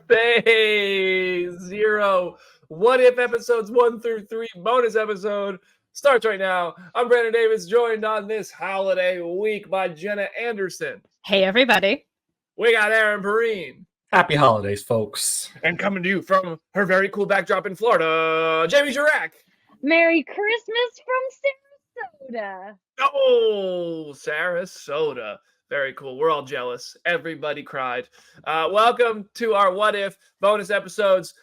Phase Zero. What If episodes 1 through 3 bonus episode starts right now. I'm Brandon Davis, joined on this holiday week by Jenna Anderson. Hey, everybody. We got Aaron Perrine. Happy holidays, folks. And coming to you from her very cool backdrop in Florida, Jamie Jirac. Merry Christmas from Sarasota. Oh, Sarasota. Very cool. We're all jealous. Everybody cried. Welcome to our What If bonus episodes.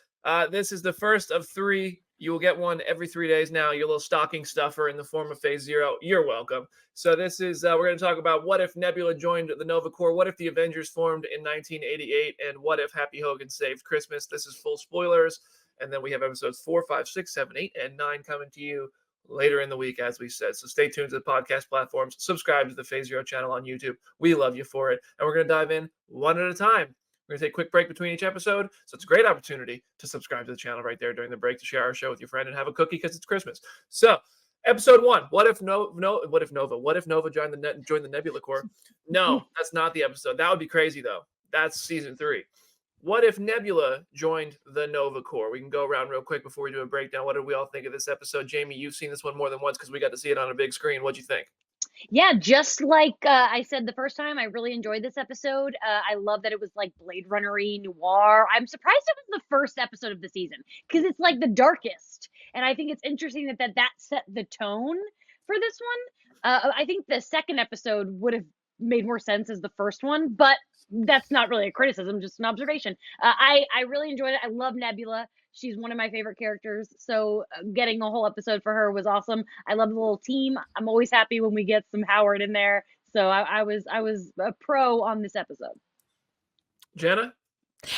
This is the first of 3. You will get one every 3 days now. Your little stocking stuffer in the form of Phase Zero. You're welcome. So this is, we're going to talk about what if Nebula joined the Nova Corps, what if the Avengers formed in 1988, and what if Happy Hogan saved Christmas. This is full spoilers. And then we have episodes 4, 5, 6, 7, 8, and 9 coming to you later in the week, as we said. So stay tuned to the podcast platforms. Subscribe to the Phase Zero channel on YouTube. We love you for it. And we're going to dive in one at a time. We're going to take a quick break between each episode. So it's a great opportunity to subscribe to the channel right there during the break, to share our show with your friend and have a cookie because it's Christmas. So episode 1, what if Nova joined the Nebula Corps? No, that's not the episode. That would be crazy, though. That's season 3. What if Nebula joined the Nova Corps? We can go around real quick before we do a breakdown. What did we all think of this episode? Jamie, you've seen this one more than once because we got to see it on a big screen. What'd you think? Yeah, just like I said the first time, I really enjoyed this episode. I love that it was like Blade Runner-y, noir. I'm surprised it was the first episode of the season because it's like the darkest. And I think it's interesting that set the tone for this one. I think the second episode would have made more sense as the first one, but that's not really a criticism, just an observation. I really enjoyed it. I love Nebula. She's one of my favorite characters. So getting a whole episode for her was awesome. I love the little team. I'm always happy when we get some Howard in there. So I was a pro on this episode. Jenna?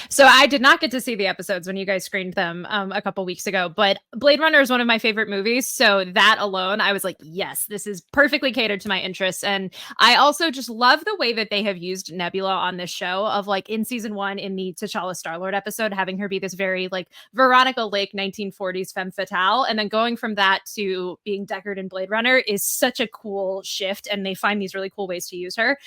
So I did not get to see the episodes when you guys screened them a couple weeks ago, but Blade Runner is one of my favorite movies. So that alone, I was like, yes, this is perfectly catered to my interests. And I also just love the way that they have used Nebula on this show, of like in season 1, in the T'Challa Star-Lord episode, having her be this very like Veronica Lake 1940s femme fatale. And then going from that to being Deckard in Blade Runner is such a cool shift. And they find these really cool ways to use her.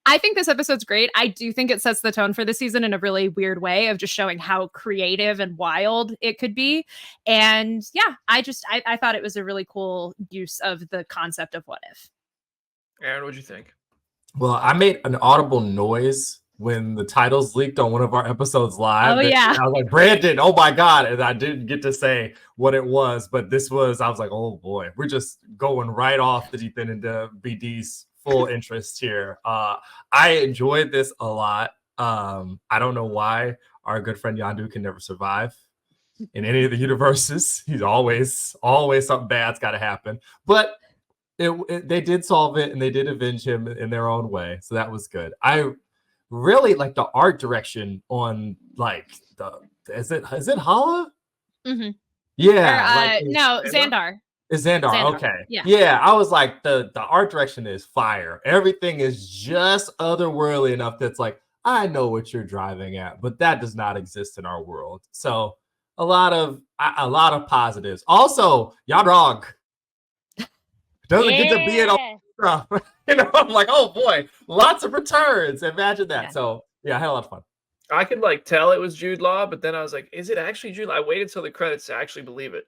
I think this episode's great. I do think it sets the tone for the season in a really weird way of just showing how creative and wild it could be. And yeah, I thought it was a really cool use of the concept of what if. Aaron, what'd you think? Well, I made an audible noise when the titles leaked on one of our episodes live. Oh, yeah. I was like, Brandon, oh my God. And I didn't get to say what it was, but I was like, oh boy, we're just going right off the deep end into BD's full interest here. I enjoyed this a lot. I don't know why our good friend Yondu can never survive in any of the universes. He's always something bad's got to happen. But they did solve it, and they did avenge him in their own way. So that was good. I really like the art direction on like is it Hala? Mm-hmm. Yeah. No, Xandar. It's Xandar. Okay. Yeah. I was like, the art direction is fire. Everything is just otherworldly enough that's like, I know what you're driving at, but that does not exist in our world. So a lot of positives. Also, y'all wrong. Doesn't get to be in all stuff. I'm like, oh boy, lots of returns. Imagine that. Yeah. So yeah, I had a lot of fun. I could like tell it was Jude Law, but then I was like, is it actually Jude Law? I waited till the credits to actually believe it,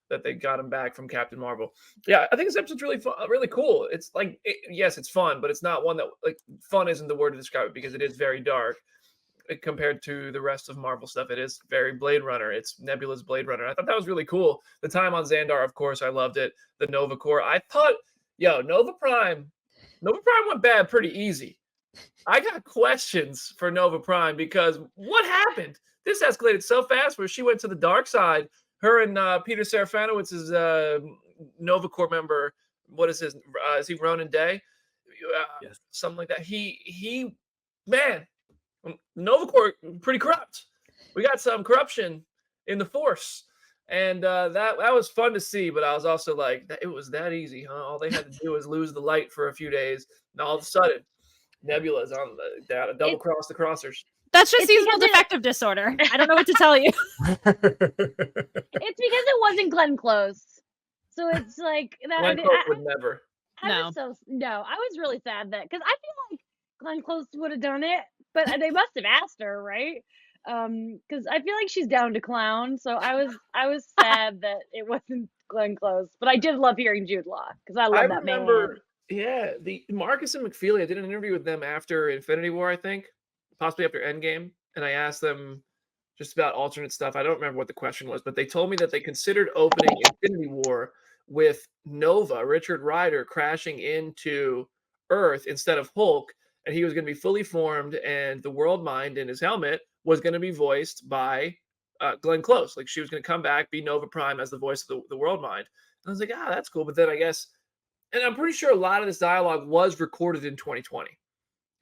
that they got him back from Captain Marvel. Yeah, I think this episode's really fun, really cool. It's like, yes, it's fun, but it's not one that, like, fun isn't the word to describe it because it is very dark compared to the rest of Marvel stuff. It is very Blade Runner. It's Nebula's Blade Runner. I thought that was really cool. The time on Xandar, of course, I loved it. The Nova Corps. I thought, Nova Prime went bad pretty easy. I got questions for Nova Prime because what happened? This escalated so fast where she went to the dark side. Her and Peter Serafanowicz's Nova Corps member, what is his? Is he Ronan Day? Yes. Something like that. He, man, Nova Corps pretty corrupt. We got some corruption in the Force, and that was fun to see. But I was also like, it was that easy, huh? All they had to do was lose the light for a few days, and all of a sudden, Nebula's on the double cross the crossers. That's just seasonal defective disorder. I don't know what to tell you. It's because it wasn't Glenn Close. So it's like that. Glenn Close would never. I was really sad that, because I feel like Glenn Close would have done it, but they must have asked her, right? Because I feel like she's down to clown. So I was sad that it wasn't Glenn Close, but I did love hearing Jude Law because I I love that man. remember, yeah, the Marcus and McFeely. I did an interview with them after Infinity War, I think, possibly after Endgame, and I asked them just about alternate stuff. I don't remember what the question was, but they told me that they considered opening Infinity War with Nova, Richard Rider, crashing into Earth instead of Hulk, and he was going to be fully formed, and the World Mind in his helmet was going to be voiced by Glenn Close. Like she was going to come back, be Nova Prime as the voice of the World Mind. And I was like, that's cool. But then I guess, and I'm pretty sure a lot of this dialogue was recorded in 2020.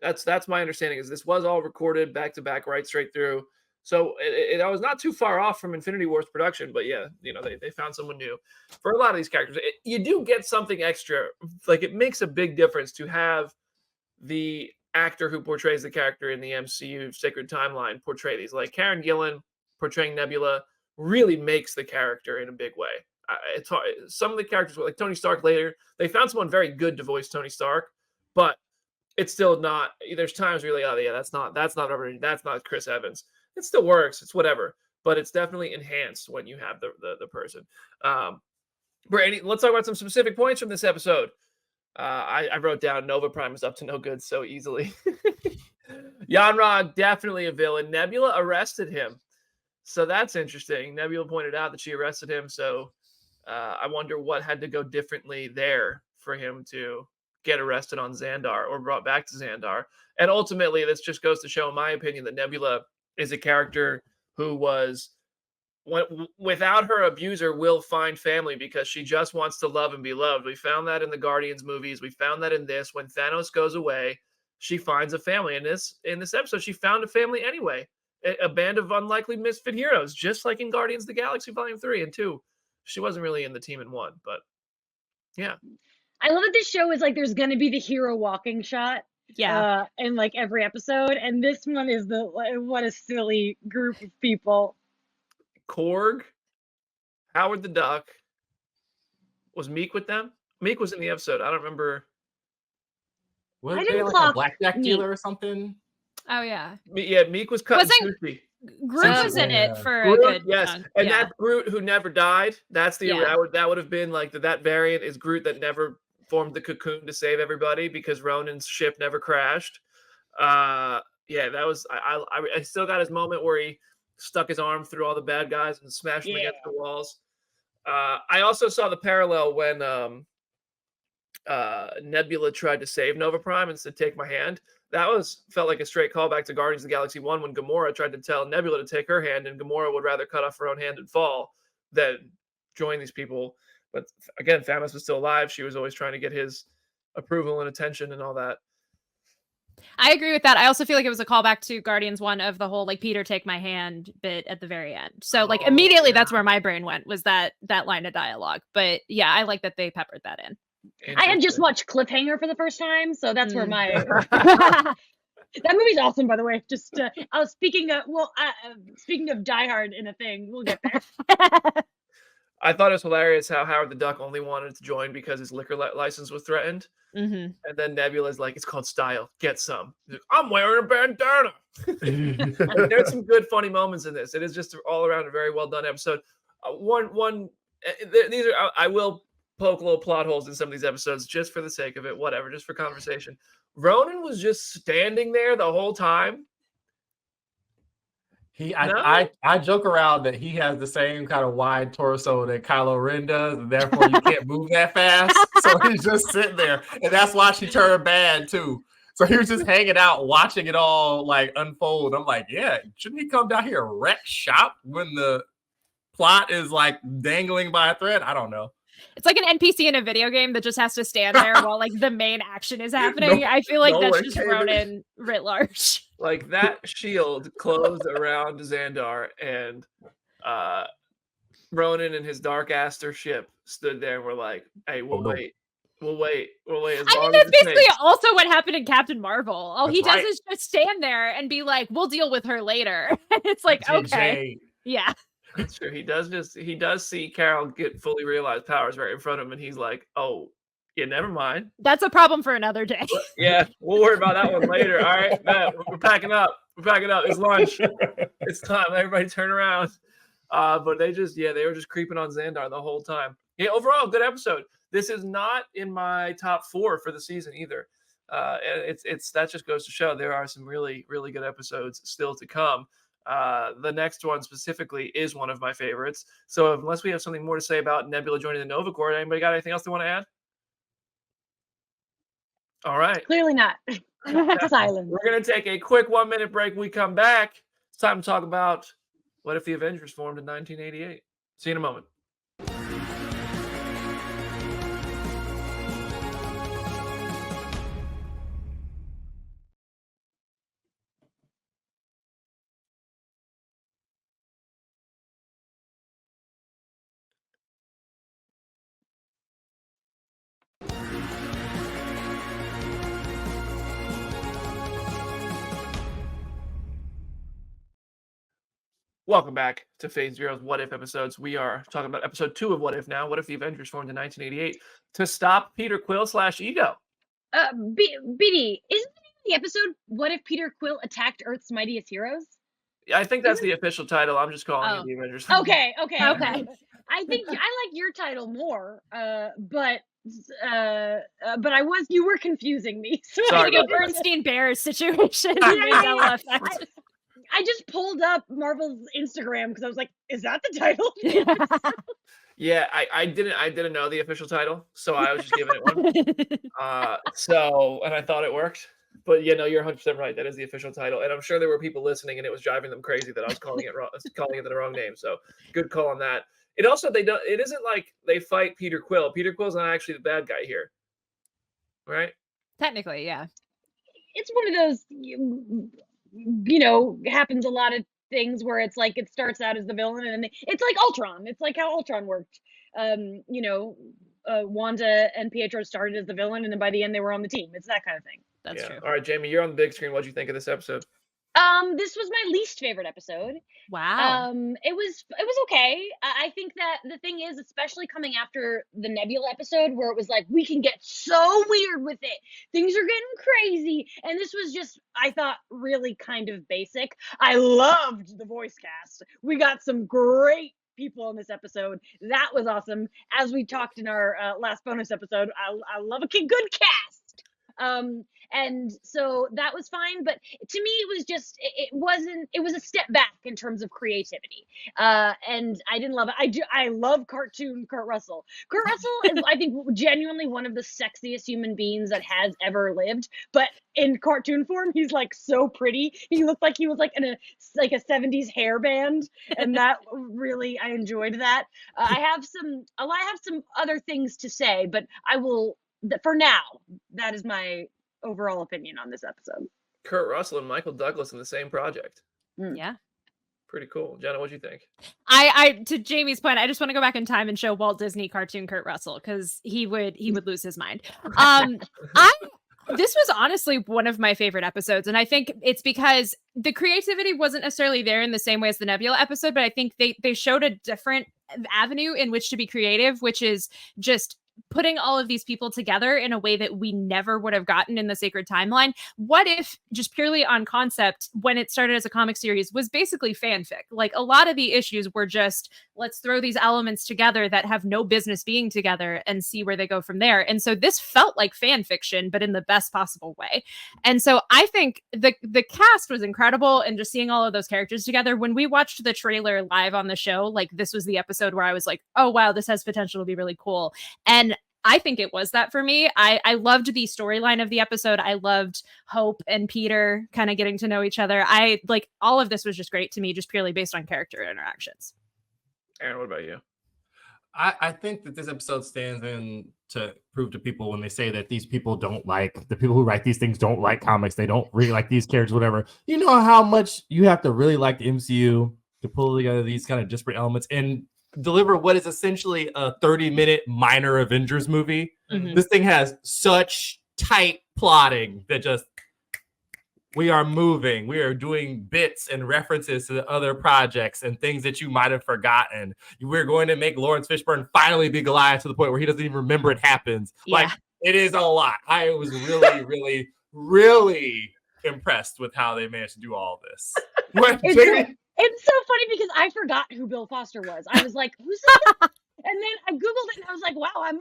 That's my understanding. Is this was all recorded back to back, right straight through. So I was not too far off from Infinity War's production, but yeah, they found someone new for a lot of these characters. You do get something extra. Like it makes a big difference to have the actor who portrays the character in the MCU Sacred Timeline portray these. Like Karen Gillan portraying Nebula really makes the character in a big way. It's hard. Some of the characters, like Tony Stark later, they found someone very good to voice Tony Stark, but it's still not. There's times where you're like, oh yeah, that's not Chris Evans. It still works. It's whatever, but it's definitely enhanced when you have the person. Brady, let's talk about some specific points from this episode. I wrote down Nova Prime is up to no good so easily. Yanrog, definitely a villain. Nebula arrested him. So that's interesting. Nebula pointed out that she arrested him. So I wonder what had to go differently there for him to get arrested on Xandar or brought back to Xandar. And ultimately, this just goes to show, in my opinion, that Nebula is a character who was, without her abuser, will find family because she just wants to love and be loved. We found that in the Guardians movies. We found that in this. When Thanos goes away, she finds a family. In this episode, she found a family anyway. A band of unlikely misfit heroes, just like in Guardians of the Galaxy Volume 3 and 2. She wasn't really in the team in 1, but yeah. I love that this show is like there's going to be the hero walking shot. Yeah. In like every episode. And this one is what a silly group of people. Korg, Howard the Duck. Was Meek with them? Meek was in the episode. I don't remember. Was I there didn't like clock a blackjack Meek. dealer or something? Oh yeah. Yeah, Meek was cutting Wasn't- sushi. Groot was in it for Groot, a good yes, chunk. and yeah. that's Groot who never died. That's the Yeah. that would have been like that variant is Groot that never formed the cocoon to save everybody because Ronan's ship never crashed. Yeah, that was I still got his moment where he stuck his arm through all the bad guys and smashed them against the walls. I also saw the parallel when Nebula tried to save Nova Prime and said, "Take my hand." That felt like a straight callback to Guardians of the Galaxy 1 when Gamora tried to tell Nebula to take her hand, and Gamora would rather cut off her own hand and fall than join these people. But again, Thanos was still alive. She was always trying to get his approval and attention and all that. I agree with that. I also feel like it was a callback to Guardians 1 of the whole like Peter take my hand bit at the very end. So like immediately that's where my brain went, was that line of dialogue. But yeah, I like that they peppered that in. I had just watched Cliffhanger for the first time, so that's where my Mm. that movie's awesome, by the way. Just speaking of Die Hard in a thing, we'll get there. I thought it was hilarious how Howard the Duck only wanted to join because his liquor license was threatened. Mhm. And then Nebula's like, "It's called style. Get some." He's like, "I'm wearing a bandana." And there's some good, funny moments in this. It is just all around a very well done episode. These are I will poke little plot holes in some of these episodes just for the sake of it, whatever, just for conversation. Ronan was just standing there the whole time. I joke around that he has the same kind of wide torso that Kylo Ren does, and therefore you can't move that fast. So he's just sitting there, and that's why she turned bad too. So he was just hanging out, watching it all like unfold. I'm like, yeah, shouldn't he come down here and wreck shop when the plot is like dangling by a thread? I don't know. It's like an NPC in a video game that just has to stand there while like the main action is happening. I feel like that's just Ronan writ large. Like that shield closed around Xandar, and Ronan and his Dark Aster ship stood there and were like, "Hey, we'll wait. We'll wait. I mean, that's basically also what happened in Captain Marvel. All he does is just stand there and be like, "We'll deal with her later." And it's like, okay, yeah. That's true. He does see Carol get fully realized powers right in front of him, and he's like, "Oh, yeah, never mind. That's a problem for another day." Yeah, we'll worry about that one later. All right, Matt, we're packing up. We're packing up. It's lunch. It's time. Everybody turn around. But they were just creeping on Xandar the whole time. Yeah, overall, good episode. This is not in my top 4 for the season either. And it's that just goes to show there are some really, really good episodes still to come. The next one specifically is one of my favorites. So unless we have something more to say about Nebula joining the Nova Corps, anybody got anything else they want to add? All right. Clearly not. Silence. We're going to take a quick 1-minute break. When we come back, it's time to talk about what if the Avengers formed in 1988. See you in a moment. Welcome back to Phase Zero's What If episodes. We are talking about episode 2 of What If now. What if the Avengers formed in 1988 to stop Peter Quill / Ego? BD, isn't the episode What If Peter Quill Attacked Earth's Mightiest Heroes? I think that's the official title. I'm just calling it the Avengers. Okay. Okay. I think I like your title more, but you were confusing me. So Sorry Like a about that. Bernstein Bears situation. Yeah. Mandela effect. I just pulled up Marvel's Instagram because I was like, is that the title? Yeah, I didn't know the official title, so I was just giving it one. And I thought it worked. But you're 100% right. That is the official title, and I'm sure there were people listening, and it was driving them crazy that I was calling it wrong, calling it the wrong name. So good call on that. It also it isn't like they fight Peter Quill. Peter Quill's not actually the bad guy here, right? Technically, yeah. It's one of those, happens a lot of things where it's like it starts out as the villain, and then it's like Ultron. It's like how Ultron worked. Wanda and Pietro started as the villain, and then by the end they were on the team. It's that kind of thing. That's true. All right, Jamie, you're on the big screen. What'd you think of this episode? This was my least favorite episode. Wow. It was okay. I think that the thing is, especially coming after the Nebula episode where it was like, we can get so weird with it. Things are getting crazy. And this was just, I thought, really kind of basic. I loved the voice cast. We got some great people in this episode. That was awesome. As we talked in our last bonus episode, I love a good cast. And so that was fine, but to me it was just, it was a step back in terms of creativity. And I didn't love it. I love cartoon Kurt Russell. Kurt Russell is, I think, genuinely one of the sexiest human beings that has ever lived, but in cartoon form, he's like so pretty. He looked like he was like in a 70s hair band, and that really, I enjoyed that. I have some other things to say, but I will, for now, that is my overall opinion on this episode. Kurt Russell and Michael Douglas in the same project. Yeah. Pretty cool. Jenna, what'd you think? I to Jamie's point, I just want to go back in time and show Walt Disney cartoon Kurt Russell because he would lose his mind. This was honestly one of my favorite episodes, and I think it's because the creativity wasn't necessarily there in the same way as the Nebula episode, but I think they showed a different avenue in which to be creative, which is just putting all of these people together in a way that we never would have gotten in the Sacred Timeline. What if, just purely on concept, when it started as a comic series, was basically fanfic? Like, a lot of the issues were just, let's throw these elements together that have no business being together and see where they go from there. And so this felt like fan fiction, but in the best possible way. And so I think the cast was incredible, and just seeing all of those characters together. When we watched the trailer live on the show, like, this was the episode where I was like, oh wow, this has potential to be really cool. And I think it was that for me. I loved the storyline of the episode. I loved Hope and Peter kind of getting to know each other. I like, all of this was just great to me, just purely based on character interactions. Aaron, what about you? I think that this episode stands in to prove to people when they say that these people don't like, the people who write these things don't like comics. They don't really like these characters, whatever. You know how much you have to really like the MCU to pull together these kind of disparate elements and deliver what is essentially a 30-minute minor Avengers movie. Mm-hmm. This thing has such tight plotting that just, we are moving. We are doing bits and references to the other projects and things that you might have forgotten. We're going to make Lawrence Fishburne finally be Goliath to the point where he doesn't even remember it happens. Yeah. Like, it is a lot. I was really, really, really impressed with how they managed to do all this. What, It's Jamie? It's so funny because I forgot who Bill Foster was. I was like, who's this? And then I Googled it and I was like, wow, I am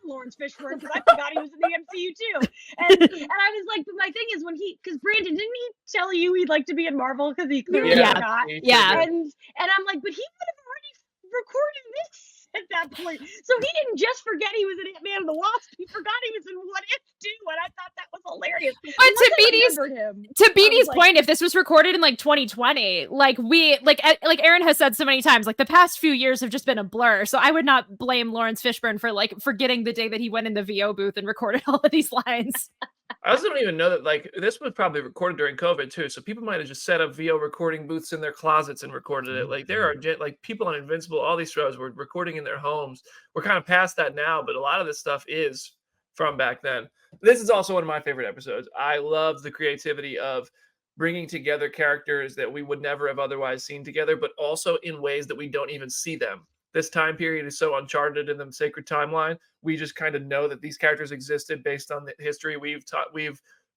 Lawrence Fishburne because I forgot he was in the MCU too. And I was like, but my thing is because Brandon, didn't he tell you he'd like to be in Marvel because he clearly forgot? Yeah. And I'm like, but he would have already recorded this at that point. So he didn't just forget he was in Ant-Man and the Wasp. He forgot he was in What If too. And I thought that was hilarious. But to BD's point, if this was recorded in like 2020, like Aaron has said so many times, like the past few years have just been a blur. So I would not blame Lawrence Fishburne for like forgetting the day that he went in the VO booth and recorded all of these lines. I also don't even know that like this was probably recorded during COVID too, so people might have just set up VO recording booths in their closets and recorded it. Like there are like people on Invincible, all these shows were recording in their homes. We're kind of past that now, but a lot of this stuff is from back then. This is also one of my favorite episodes. I love the creativity of bringing together characters that we would never have otherwise seen together, but also in ways that we don't even see them. This time period is so uncharted in the sacred timeline. We just kind of know that these characters existed based on the history we've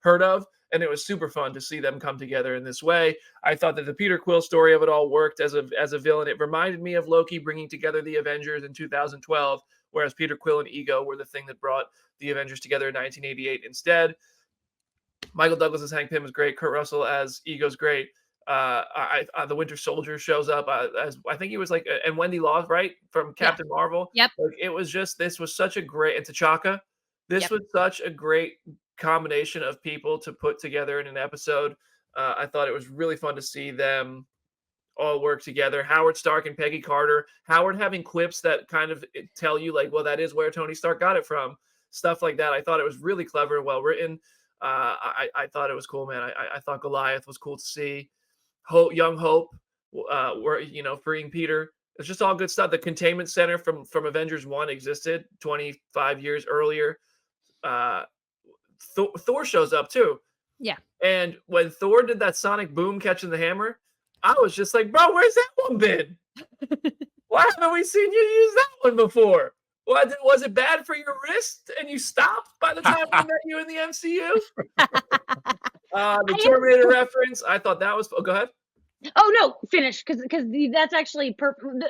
heard of, and it was super fun to see them come together in this way. I thought that the Peter Quill story of it all worked as a villain. It reminded me of Loki bringing together the Avengers in 2012, whereas Peter Quill and Ego were the thing that brought the Avengers together in 1988 instead. Michael Douglas as Hank Pym was great. Kurt Russell as Ego's great. The Winter Soldier shows up as I think he was like, and Wendy Law, right, from Captain Marvel. Yep. Like, it was just, this was such a great, and T'Chaka. This was such a great combination of people to put together in an episode. I thought it was really fun to see them all work together. Howard Stark and Peggy Carter. Howard having quips that kind of tell you like, well, that is where Tony Stark got it from. Stuff like that. I thought it was really clever and well written. I thought it was cool, man. I thought Goliath was cool to see. Young Hope, freeing Peter. It's just all good stuff. The containment center from Avengers 1 existed 25 years earlier. Thor shows up too. Yeah. And when Thor did that sonic boom catching the hammer, I was just like, bro, where's that one been? Why haven't we seen you use that one before? What, was it bad for your wrist and you stopped by the time we met you in the MCU? The Terminator reference, I thought that was. Oh, go ahead. Oh no, finish because that's actually perfect.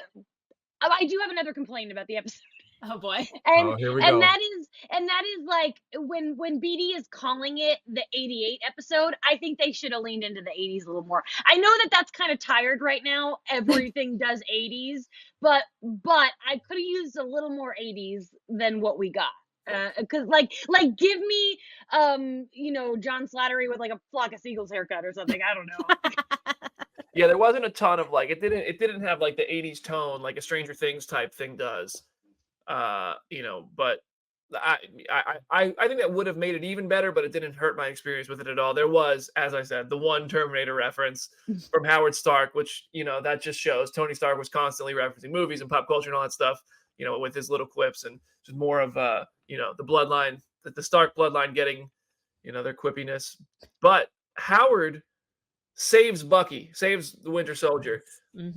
I do have another complaint about the episode. Oh boy. And here we go. that is like when BD is calling it the 88 episode, I think they should have leaned into the 80s a little more. I know that that's kind of tired right now. Everything does 80s, but I could have used a little more 80s than what we got. Because like give me John Slattery with like a flock of seagulls haircut or something. I don't know. Yeah, there wasn't a ton of like it didn't have like the 80s tone like a Stranger Things type thing does. But I think that would have made it even better, but it didn't hurt my experience with it at all. There was, as I said, the one Terminator reference from Howard Stark, which that just shows Tony Stark was constantly referencing movies and pop culture and all that stuff, with his little quips, and just more of the bloodline, the Stark bloodline getting their quippiness. But Howard saves Bucky, saves the Winter Soldier.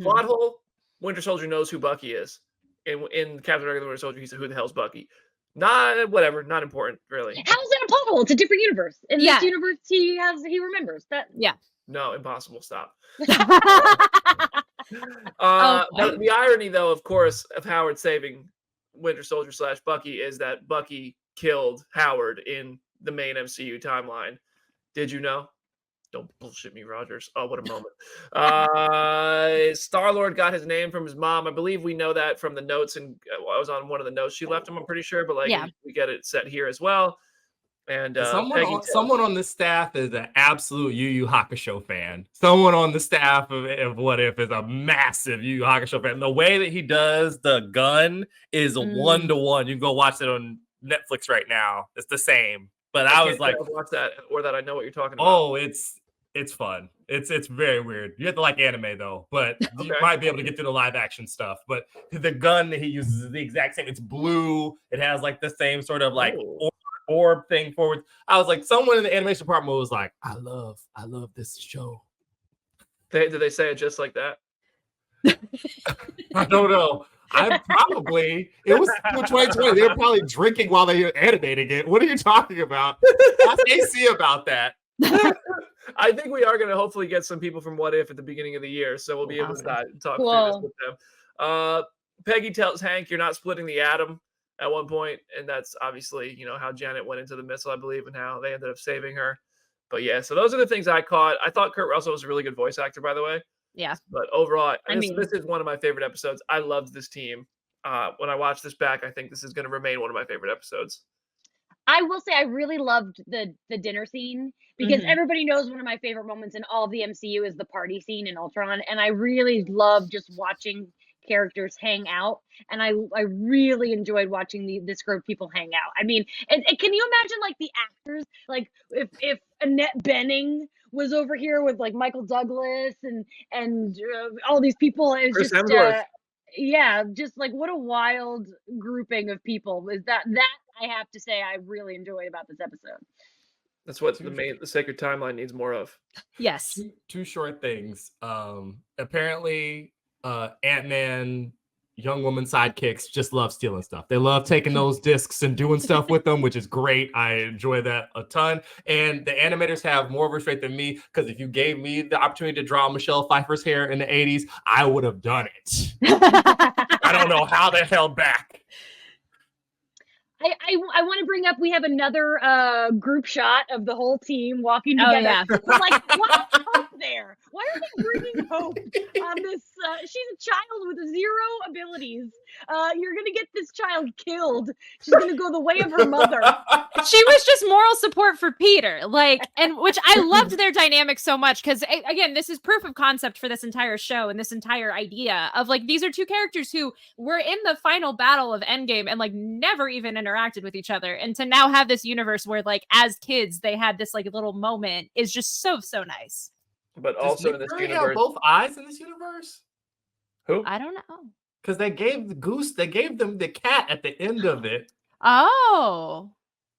Plot hole: Winter Soldier knows who Bucky is. In Captain America: The Winter Soldier, he said, "Who the hell's Bucky?" Not important, really. How is that a plot hole? It's a different universe. In this universe, he remembers that. Yeah. No, impossible. Stop. But the irony, though, of course, of Howard saving Winter Soldier / Bucky is that Bucky killed Howard in the main MCU timeline. Did you know? Don't bullshit me, Rogers. Oh, what a moment. Star-Lord got his name from his mom. I believe we know that from the notes, and I was on one of the notes she left him, I'm pretty sure, but we get it set here as well. And someone on the staff is an absolute Yu Yu Hakusho fan. Someone on the staff of What If is a massive Yu Yu Hakusho fan. The way that he does the gun is 1-to-1. You can go watch it on Netflix right now. It's the same. But I was like, watch that, or that I know what you're talking about. Oh, it's fun. It's very weird. You have to like anime though, but you might be able to get through the live action stuff. But the gun that he uses is the exact same. It's blue. It has like the same sort of like orb thing forward. I was like, someone in the animation department was like, I love this show. Did they say it just like that? I don't know. It was 2020. They were probably drinking while they were animating it. What are you talking about? Ask AC about that. I think we are going to hopefully get some people from What If at the beginning of the year, so we'll be able to talk through this Cool. with them. Peggy tells Hank, "You're not splitting the atom," at one point, and that's obviously, you know, how Janet went into the missile, I believe, and how they ended up saving her. But yeah, so those are the things I caught. I thought Kurt Russell was a really good voice actor, by the way. Yeah. But overall, I mean- this is one of my favorite episodes. I loved this team. When I watch this back, I think this is going to remain one of my favorite episodes. I will say I really loved the dinner scene because Mhm. everybody knows one of my favorite moments in all of the MCU is the party scene in Ultron, and I really love just watching characters hang out, and I really enjoyed watching this group of people hang out. I mean, and can you imagine like the actors, like if Annette Bening was over here with like Michael Douglas and all these people, it's Chris just Hemsworth. yeah, just like what a wild grouping of people is that I have to say I really enjoyed about this episode. That's what the Sacred Timeline needs more of. Yes. Two short things. Apparently, Ant-Man, young woman sidekicks just love stealing stuff. They love taking those discs and doing stuff with them, which is great. I enjoy that a ton. And the animators have more restraint than me, because if you gave me the opportunity to draw Michelle Pfeiffer's hair in the 80s, I would have done it. I don't know how they held back. I want to bring up we have another group shot of the whole team walking Oh, together. yeah. We're like, why is Hope there? Why are they bringing Hope on this? She's a child with 0 abilities. You're gonna get this child killed. She's gonna go the way of her mother. She was just moral support for Peter, like, and which I loved their dynamic so much because again, this is proof of concept for this entire show and this entire idea of like these are two characters who were in the final battle of Endgame and like never even interacted with each other, and to now have this universe where like as kids they had this like little moment is just so nice. But Does also Nick in this Fury have universe, both eyes in this universe? who? I don't know. Because they gave them the cat at the end of it. Oh,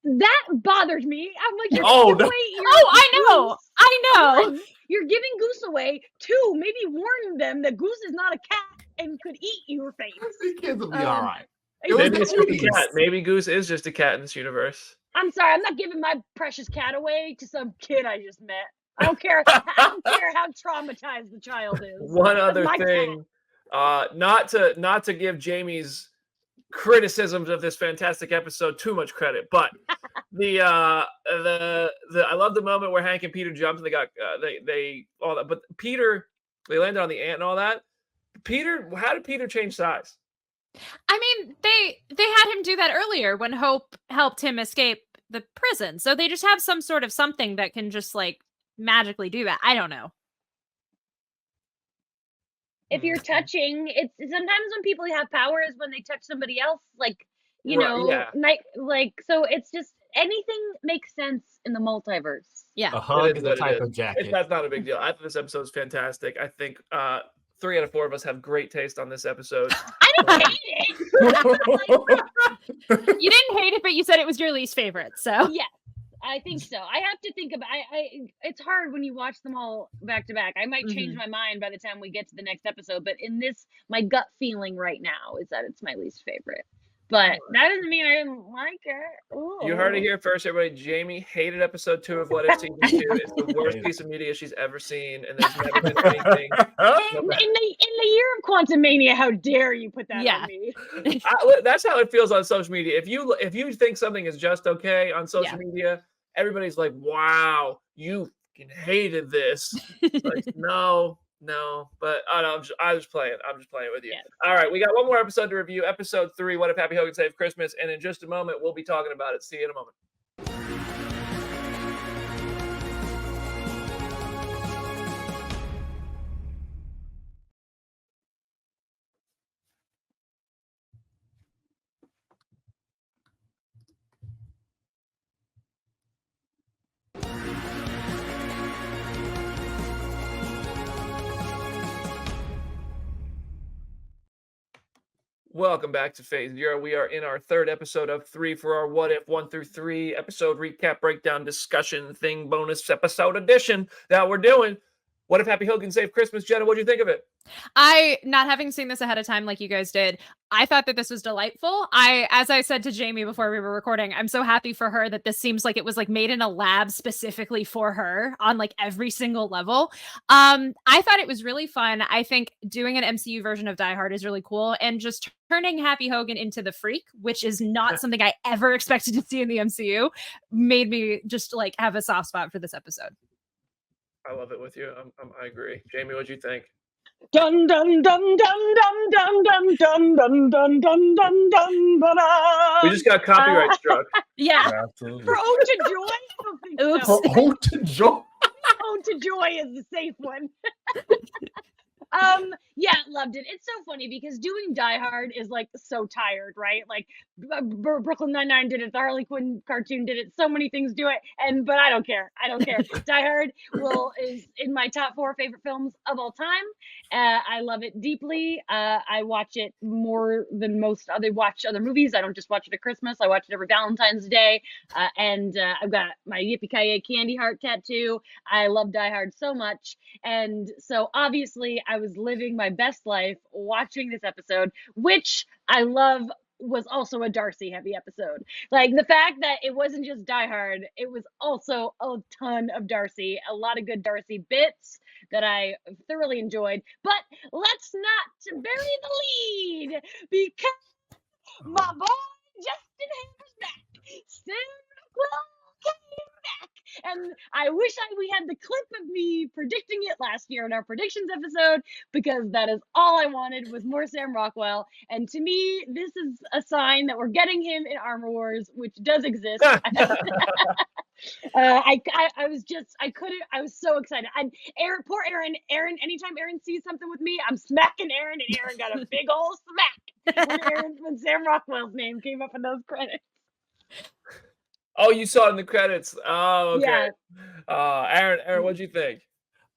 That bothers me. I'm like, you're Oh, giving no. away your I know. One, you're giving Goose away. 2, maybe warn them that Goose is not a cat and could eat your face. These kids will be all right. Maybe was it's just a Goose. cat. Maybe Goose is just a cat in this universe. I'm sorry, I'm not giving my precious cat away to some kid I just met. I don't care. I don't care how traumatized the child is. One That's other my cat. thing, not to give Jamie's criticisms of this fantastic episode too much credit, but the I love the moment where Hank and Peter jumped and they got they all that, but Peter, they landed on the ant and all that. Peter, how did Peter change size? I mean, they had him do that earlier when Hope helped him escape the prison. So they just have some sort of something that can just like magically do that. I don't know. If you're touching, it's sometimes when people have power is when they touch somebody else, like you Right, know, yeah. like so. It's just anything makes sense in the multiverse. Yeah. A hug It is is a what it type is. of jacket. That's not a big deal. I think this episode is fantastic. I think 3 out of 4 of us have great taste on this episode. I don't hate it. You didn't hate it, but you said it was your least favorite. So Yes, I think so. I have to think about. It's hard when you watch them all back to back. I might change my mind by the time we get to the next episode, but in this, my gut feeling right now is that it's my least favorite. But that doesn't mean I didn't like it. Ooh. You heard it here first, everybody. Jamie hated episode 2 of What If season 2. It's the worst piece of media she's ever seen, and there's never been anything. In the year of Quantum Mania, how dare you put that Yeah. on me? That's how it feels on social media. If you think something is just okay on social media, everybody's like, "Wow, you fucking hated this." Like, no, but I don't know, I'm just playing. I'm just playing with you. Yes. All right, we got one more episode to review. Episode 3, What If Happy Hogan Saved Christmas? And in just a moment, we'll be talking about it. See you in a moment. Welcome back to Phase Zero. We are in our 3rd episode of 3 for our What If 1 through 3 episode recap, breakdown, discussion thing, bonus episode edition that we're doing. What If Happy Hogan Saved Christmas? Jenna, what do you think of it? I, not having seen this ahead of time like you guys did, I thought that this was delightful. As I said to Jamie before we were recording, I'm so happy for her that this seems like it was like made in a lab specifically for her on like every single level. I thought it was really fun. I think doing an MCU version of Die Hard is really cool, and just turning Happy Hogan into the Freak, which is not something I ever expected to see in the MCU, made me just like have a soft spot for this episode. I love it with you. I agree. Jamie, what do you think? Dun dun dun dun dun dun dun dun dun dun dun dun dun dun. We just got copyright struck. Yeah. Absolutely. For Ode to Joy? I don't think Oops. so. Ode to Joy. Ode to Joy is the safe one. Yeah, loved it. It's so funny because doing Die Hard is like so tired, right? Like Brooklyn Nine-Nine did it, the Harley Quinn cartoon did it, so many things do it, but I don't care. Die Hard is in my top 4 favorite films of all time. I love it deeply. I watch it more than most watch other movies. I don't just watch it at Christmas. I watch it every Valentine's Day. And I've got my Yippee-Ki-Yay candy heart tattoo. I love Die Hard so much. And so obviously I was living my best life watching this episode, which I love was also a Darcy heavy episode. Like the fact that it wasn't just Die Hard, it was also a ton of Darcy, a lot of good Darcy bits that I thoroughly enjoyed. But let's not bury the lead because my boy Justin Hammer's back. Santa Claus came back. And I wish we had the clip of me predicting it last year in our predictions episode, because that is all I wanted was more Sam Rockwell. And to me, this is a sign that we're getting him in Armor Wars, which does exist. I was so excited. And poor Aaron, anytime Aaron sees something with me, I'm smacking Aaron, and Aaron got a big old smack when Sam Rockwell's name came up in those credits. Oh, you saw it in the credits. Oh, okay. Yeah. Aaron, what'd you think?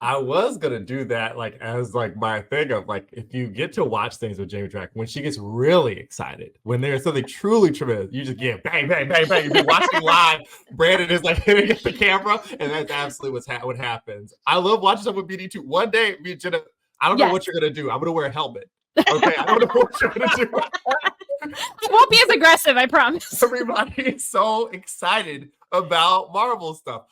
I was gonna do that like as like my thing of like, if you get to watch things with Jamie Drack, when she gets really excited, when there's something truly tremendous, you just get bang, bang, bang, bang. If you're watching live, Brandon is like hitting at the camera, and that's absolutely what happens. I love watching stuff with BD too. One day, me and Jenna, I don't know what you're gonna do. I'm gonna wear a helmet. Okay, I don't know what you're gonna do. I won't be as aggressive, I promise. Everybody is so excited about Marvel stuff.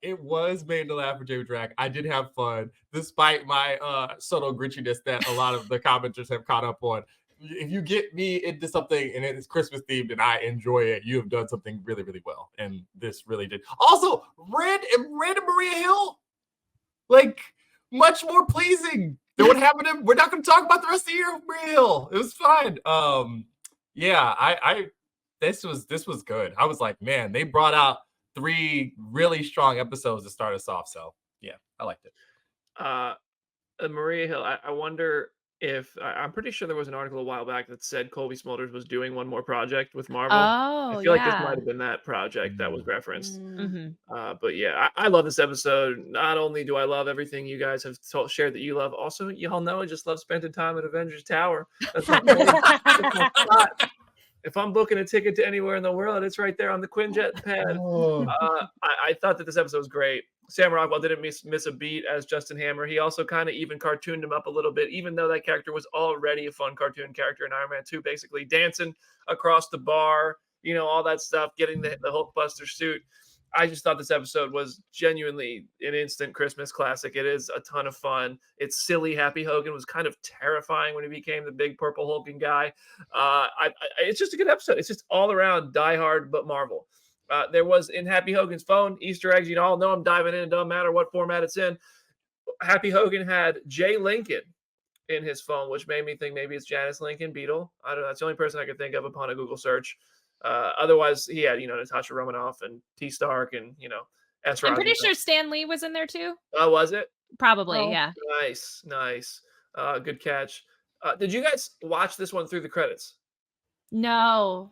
It was made to laugh for Jamie Drack. I did have fun, despite my subtle gritchiness that a lot of the commenters have caught up on. If you get me into something and it is Christmas themed and I enjoy it, you have done something really, really well. And this really did. Also, Red and Maria Hill, like much more pleasing than what happened to him. We're not going to talk about the rest of the year of Maria Hill. It was fine. Yeah, this was good. I was like, man, they brought out 3 really strong episodes to start us off. So yeah, I liked it. Maria Hill, I wonder if I'm pretty sure there was an article a while back that said Colby Smulders was doing one more project with Marvel. Oh, I feel like this might have been that project that was referenced. But yeah, I love this episode. Not only do I love everything you guys have shared that you love, also y'all know I just love spending time at Avengers Tower. That's my spot. If I'm booking a ticket to anywhere in the world, it's right there on the Quinjet pad. I thought that this episode was great. Sam Rockwell didn't miss a beat as Justin Hammer. He also kind of even cartooned him up a little bit, even though that character was already a fun cartoon character in Iron Man 2, basically dancing across the bar, all that stuff, getting the Hulkbuster suit. I just thought this episode was genuinely an instant Christmas classic. It is a ton of fun. It's silly. Happy Hogan was kind of terrifying when he became the big purple hulking guy. It's just a good episode. It's just all around Die Hard, but Marvel. There was in Happy Hogan's phone Easter eggs. All know I'm diving in. It doesn't matter what format it's in. Happy Hogan had Jay Lincoln in his phone, which made me think maybe it's Janice Lincoln, Beetle. I don't know. That's the only person I could think of upon a Google search. Otherwise, he had, Natasha Romanoff and T. Stark and, S. I'm pretty sure Stan Lee was in there too. Oh, was it? Probably, yeah. Nice. Good catch. Did you guys watch this one through the credits? No.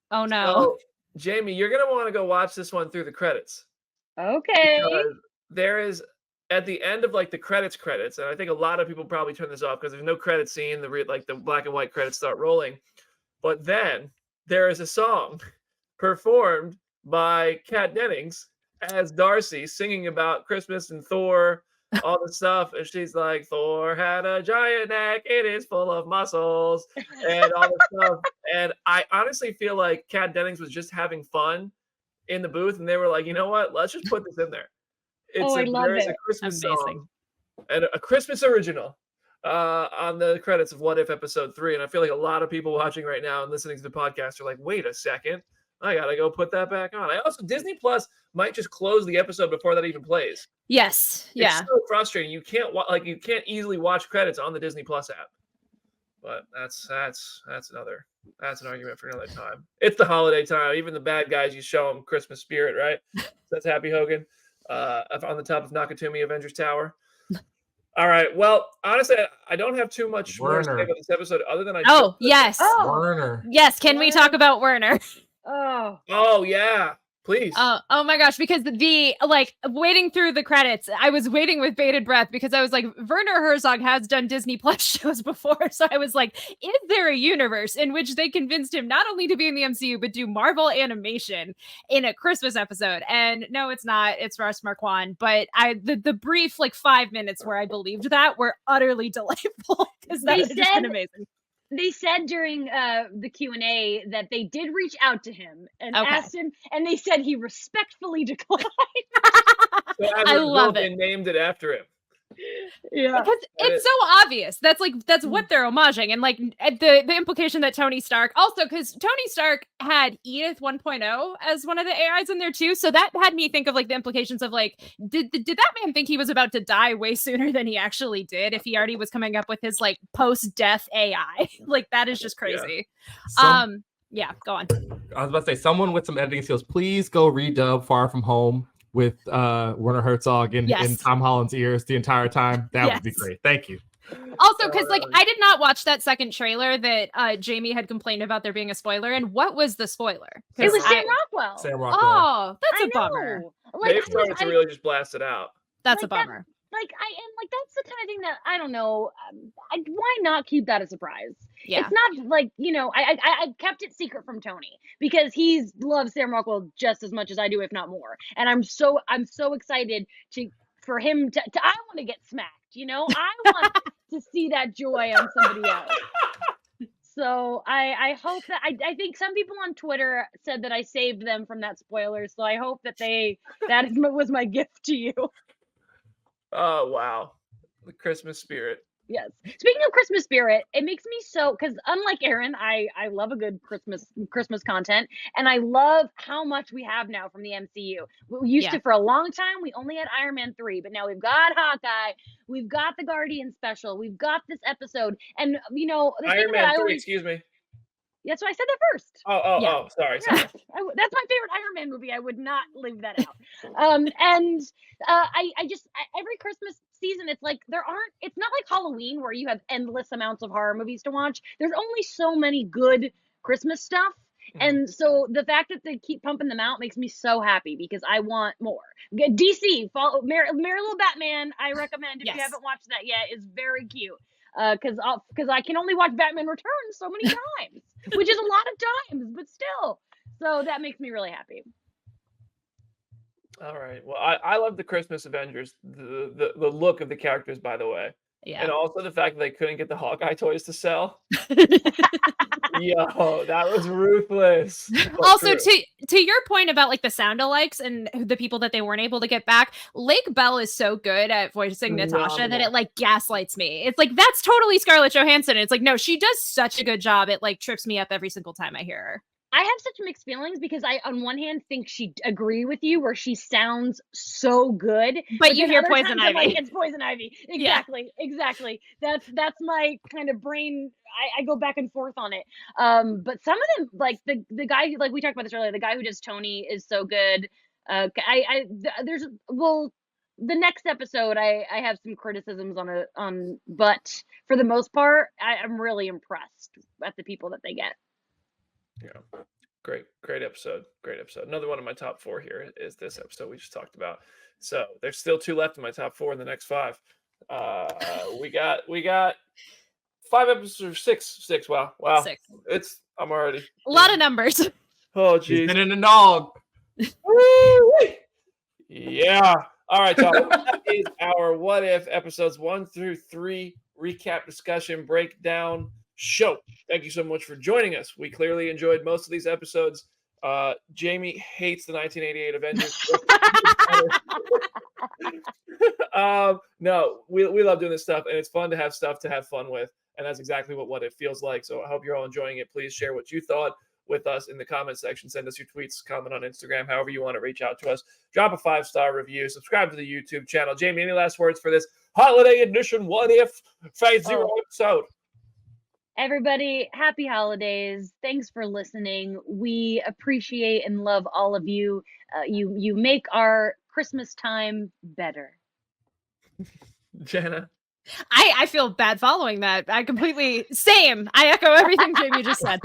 Oh, no. So, Jamie, you're going to want to go watch this one through the credits. Okay. Because there is, at the end of like the credits, and I think a lot of people probably turn this off because there's no credit scene. The black and white credits start rolling. But then there is a song performed by Kat Dennings as Darcy singing about Christmas and Thor all the stuff, and she's like, Thor had a giant neck, it is full of muscles, and all this stuff. And I honestly feel like Kat Dennings was just having fun in the booth, and they were like, you know what? Let's just put this in there. I love There is a it. Christmas Amazing. song and a Christmas original on the credits of What If Episode 3. And I feel like a lot of people watching right now and listening to the podcast are like, wait a second, I gotta go put that back on. I also, Disney Plus might just close the episode before that even plays. Yes. Yeah. It's so frustrating. You can't you can't easily watch credits on the Disney Plus app. But that's an argument for another time. It's the holiday time. Even the bad guys, you show them Christmas spirit, right? That's Happy Hogan on the top of Nakatomi Avengers Tower. All right. Well, honestly, I don't have too much more to say about this episode other than Yes. Werner. Yes. Can we talk about Werner? Oh yeah. Please. Oh my gosh, because the waiting through the credits, I was waiting with bated breath because I was like, Werner Herzog has done Disney Plus shows before. So I was like, is there a universe in which they convinced him not only to be in the MCU, but do Marvel animation in a Christmas episode? And no, it's not. It's Russ Marquand. But the brief 5 minutes where I believed that were utterly delightful because that has just been amazing. They said during the Q&A that they did reach out to him and asked him, and they said he respectfully declined. So I love it. They named it after him. Yeah, because it's so obvious. That's what they're homaging, and the implication that Tony Stark also, because Tony Stark had Edith 1.0 as one of the AIs in there too, so that had me think of the implications of did that man think he was about to die way sooner than he actually did if he already was coming up with his post-death AI? That is just crazy. Yeah, go on. I was about to say, someone with some editing skills, please go redub Far From Home with Werner Herzog in Tom Holland's ears the entire time. That would be great. Thank you. Also, because I did not watch that second trailer that Jamie had complained about there being a spoiler. And what was the spoiler? It was Sam Rockwell. Sam Rockwell. Oh, that's a bummer. They started to really just blast it out. That's a bummer. That's the kind of thing that I don't know. Why not keep that a surprise? Yeah. It's not I kept it secret from Tony because he loves Sam Rockwell just as much as I do, if not more. And I'm so excited for him to I want to get smacked. I want to see that joy on somebody else. So I hope that I think some people on Twitter said that I saved them from that spoiler. So I hope that was my gift to you. Oh, wow. The Christmas spirit. Yes. Speaking of Christmas spirit, it makes me so, because unlike Aaron, I love a good Christmas content, and I love how much we have now from the MCU. We used to, for a long time, we only had Iron Man 3, but now we've got Hawkeye, we've got the Guardian special, we've got this episode, and the Iron Man 3, excuse me. That's why I said that first. Oh, sorry. Yeah. That's my favorite Iron Man movie. I would not leave that out. I just every Christmas season, it's it's not like Halloween where you have endless amounts of horror movies to watch. There's only so many good Christmas stuff. And so the fact that they keep pumping them out makes me so happy because I want more. DC, follow Merry Little Batman. I recommend if you haven't watched that yet. It's very cute. Because I can only watch Batman Returns so many times, which is a lot of times, but still. So that makes me really happy. All right. Well, I love the Christmas Avengers, the look of the characters, by the way. Yeah. And also the fact that they couldn't get the Hawkeye toys to sell. Yo, that was ruthless. Also, to your point about the sound alikes and the people that they weren't able to get back, Lake Bell is so good at voicing Natasha that it gaslights me. It's that's totally Scarlett Johansson. It's no, she does such a good job. It trips me up every single time I hear her. I have such mixed feelings because I, on one hand, think she agree with you where she sounds so good, but you hear Poison Ivy. It's Poison Ivy. Exactly. That's my kind of brain. I go back and forth on it. But some of them, the guy, we talked about this earlier, the guy who does Tony is so good. The next episode, I have some criticisms but for the most part, I'm really impressed at the people that they get. Yeah, great episode. Another one of my top 4 here is this episode we just talked about. So there's still 2 left in my top 4 in the next 5. We got 5 episodes, 6. Wow. 6. I'm already a lot of numbers. Oh geez, and in a dog. Yeah. All right, y'all. That is our What If episodes 1 through 3 recap, discussion, breakdown show. Thank you so much for joining us. We clearly enjoyed most of these episodes. Jamie hates the 1988 Avengers. No, we love doing this stuff, and it's fun to have stuff to have fun with, and that's exactly what It feels like. So I hope you're all enjoying it. Please share what you thought with us in the comment section. Send us your tweets, comment on Instagram, however you want to reach out to us. Drop a 5-star review, subscribe to the YouTube channel. Jamie, any last words for this holiday edition What If Phase 0 episode? Everybody, happy holidays. Thanks for listening. We appreciate and love all of you. You make our Christmas time better. Jenna? I feel bad following that. I echo everything Jamie just said.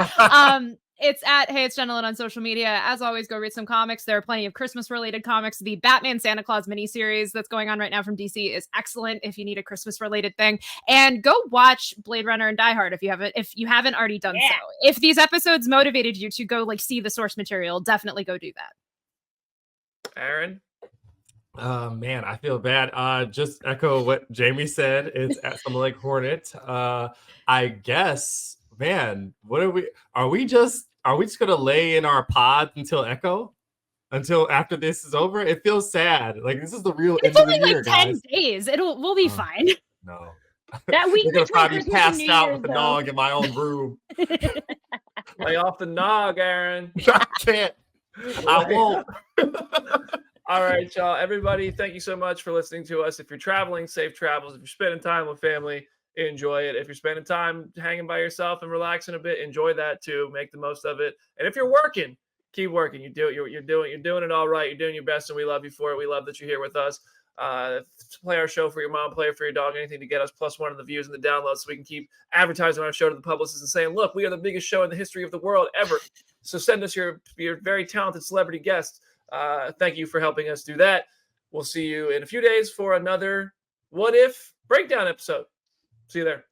It's at Hey It's Gentleman on social media. As always, go read some comics. There are plenty of Christmas related comics. The Batman Santa Claus miniseries that's going on right now from DC is excellent if you need a Christmas related thing. And go watch Blade Runner and Die Hard if you haven't already done so. If these episodes motivated you to go see the source material, definitely go do that. Aaron? Man, I feel bad. Just echo what Jamie said. It's at something like Hornet. I guess, man, are we just gonna lay in our pods until after this is over? It feels sad. Like this is the real it's end of only the year, 10 guys. days. We'll be fine. No. That week We're gonna between probably Christmas passed and New out Year's, with the though. dog in my own room. Lay off the nog, Aaron. I can't. I won't. All right, y'all. Everybody, thank you so much for listening to us. If you're traveling, safe travels. If you're spending time with family, enjoy it. If you're spending time hanging by yourself and relaxing a bit, enjoy that too. Make the most of it. And if you're working, keep working. You're doing it all right. You're doing your best, and we love you for it. We love that you're here with us. Play our show for your mom, play it for your dog, anything to get us +1 in the views and the downloads so we can keep advertising our show to the publicists and saying, look, we are the biggest show in the history of the world ever. So send us your very talented celebrity guests. Thank you for helping us do that. We'll see you in a few days for another What If breakdown episode. See you there.